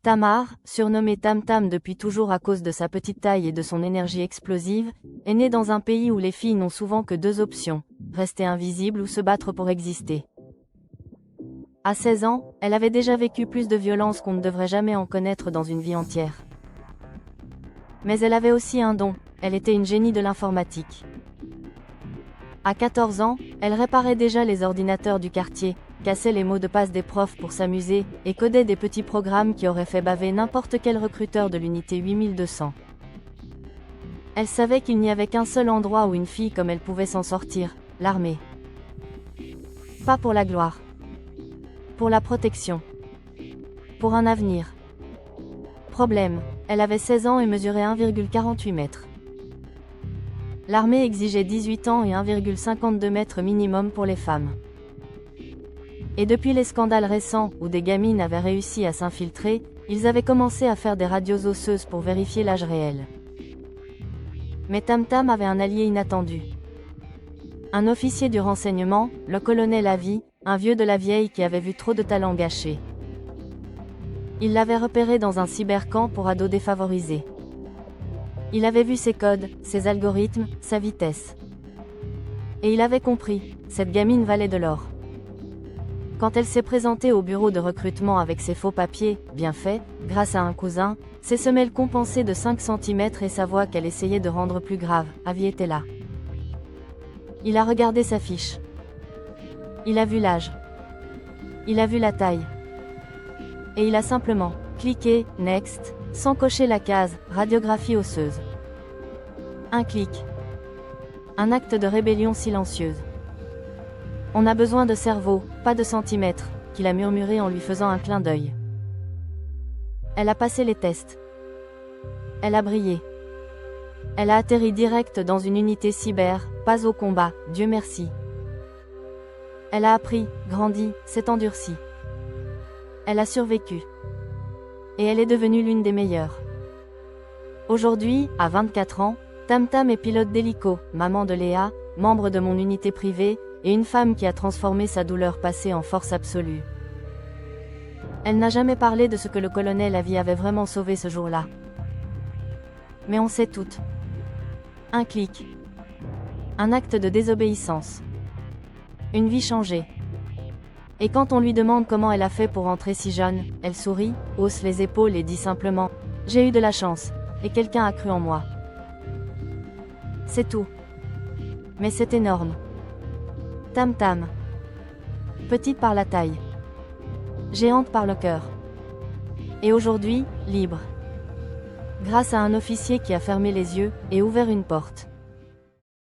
Tamar, surnommée Tam Tam depuis toujours à cause de sa petite taille et de son énergie explosive, est née dans un pays où les filles n'ont souvent que deux options, rester invisibles ou se battre pour exister. À 16 ans, elle avait déjà vécu plus de violence qu'on ne devrait jamais en connaître dans une vie entière. Mais elle avait aussi un don, elle était une génie de l'informatique. À 14 ans, elle réparait déjà les ordinateurs du quartier, cassait les mots de passe des profs pour s'amuser, et codait des petits programmes qui auraient fait baver n'importe quel recruteur de l'unité 8200. Elle savait qu'il n'y avait qu'un seul endroit où une fille comme elle pouvait s'en sortir, l'armée. Pas pour la gloire. Pour la protection. Pour un avenir. Problème, elle avait 16 ans et mesurait 1,48 mètres. L'armée exigeait 18 ans et 1,52 mètres minimum pour les femmes. Et depuis les scandales récents, où des gamines avaient réussi à s'infiltrer, ils avaient commencé à faire des radios osseuses pour vérifier l'âge réel. Mais Tam Tam avait un allié inattendu. Un officier du renseignement, le colonel Avi, un vieux de la vieille qui avait vu trop de talent gâché. Il l'avait repéré dans un cybercamp pour ados défavorisés. Il avait vu ses codes, ses algorithmes, sa vitesse. Et il avait compris, cette gamine valait de l'or. Quand elle s'est présentée au bureau de recrutement avec ses faux papiers, bien faits, grâce à un cousin, ses semelles compensées de 5 cm et sa voix qu'elle essayait de rendre plus grave, Avi était là. Il a regardé sa fiche. Il a vu l'âge. Il a vu la taille. Et il a simplement cliqué « Next », sans cocher la case « Radiographie osseuse ». Un clic. Un acte de rébellion silencieuse. On a besoin de cerveau, pas de centimètres, qu'il a murmuré en lui faisant un clin d'œil. Elle a passé les tests. Elle a brillé. Elle a atterri direct dans une unité cyber, pas au combat, Dieu merci. Elle a appris, grandi, s'est endurcie. Elle a survécu. Et elle est devenue l'une des meilleures. Aujourd'hui, à 24 ans, Tam Tam est pilote d'hélico, maman de Léa, membre de mon unité privée, et une femme qui a transformé sa douleur passée en force absolue. Elle n'a jamais parlé de ce que le colonel Avi avait vraiment sauvé ce jour-là. Mais on sait toutes. Un clic. Un acte de désobéissance. Une vie changée. Et quand on lui demande comment elle a fait pour entrer si jeune, elle sourit, hausse les épaules et dit simplement « J'ai eu de la chance, et quelqu'un a cru en moi. » C'est tout. Mais c'est énorme. Tam Tam. Petite par la taille. Géante par le cœur. Et aujourd'hui, libre. Grâce à un officier qui a fermé les yeux et ouvert une porte.